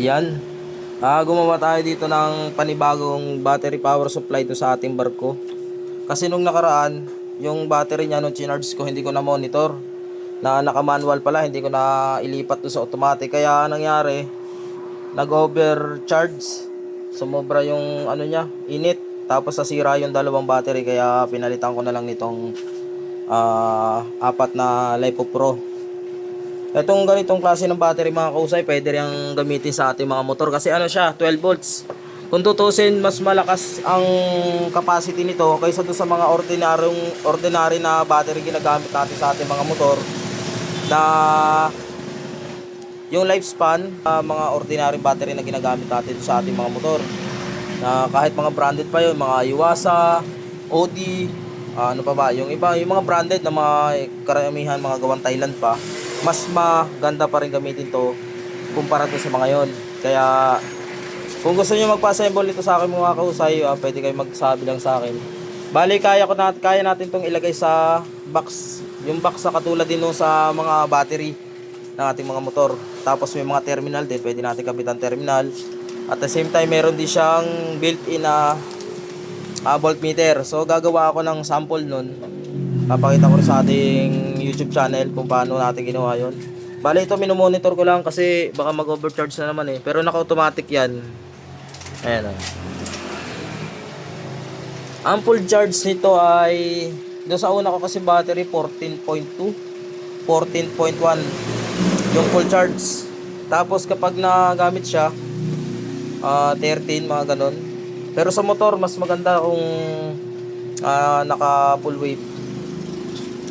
Yan. Gumawa tayo dito ng panibagong battery power supply to sa ating barko. Kasi nung nakaraan, yung battery niya nung chinarge ko, hindi ko na monitor. Na naka-manual pala, hindi ko na ilipat to sa automatic. Kaya nangyari, nag-overcharge. Sumobra yung ano niya, init. Tapos nasira yung dalawang battery, kaya pinalitan ko na lang nitong apat na Lipo Pro. Itong ganitong klase ng battery mga kausay, pwede rin gamitin sa ating mga motor kasi ano siya, 12 volts. Kung tutusin, mas malakas ang capacity nito kaysa doon sa mga ordinary na battery ginagamit natin sa ating mga motor na yung lifespan, mga ordinary battery na ginagamit natin sa ating mga motor. Na kahit mga branded pa yun, mga Yuasa, OD, ano pa ba, yung iba, yung mga branded na mga karamihan mga gawang Thailand pa, mas maganda pa rin gamitin to kumpara to sa mga yon. Kaya kung gusto niyo magpa-assemble nito sa akin mga kausay, pwede kayo magsabi lang sa akin. Bali, kaya natin tong ilagay sa box. Yung box sa katulad din nung sa mga battery ng ating mga motor. Tapos may mga terminal din, pwede natin kapitan terminal. At the same time, meron din siyang built-in na voltmeter. So gagawa ako ng sample nun. Papakita ko rin sa ating YouTube channel kung paano natin ginawa yon. Bale, ito minomonitor ko lang kasi baka mag-overcharge na naman eh. Pero naka-automatic yan. Ayan o. Ang full charge nito ay doon sa una ko kasi battery 14.2, 14.1 yung full charge. Tapos kapag nagamit siya 13 mga ganon. Pero sa motor mas maganda kung naka full wave.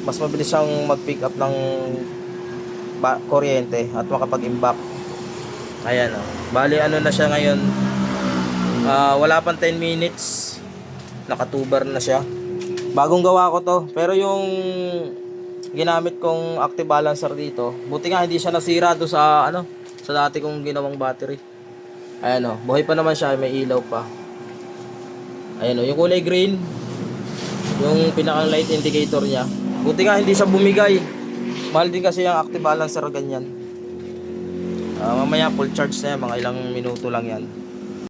Mas mabilis siyang mag-pick up ng kuryente at makapag-imbak. Ayan o. Bali ano na siya ngayon, wala pang 10 minutes nakatubar na siya. Bagong gawa ko to. Pero yung ginamit kong active balancer dito, buti nga hindi siya nasira do sa ano, sa dati kong ginawang battery. Ayan o, buhay pa naman siya, may ilaw pa. Ayan o, yung kulay green, yung pinakang light indicator niya. Buti nga hindi siya bumigay. Mahal din kasi yung active balancer ganyan. Mamaya full charge na yan, mga ilang minuto lang yan.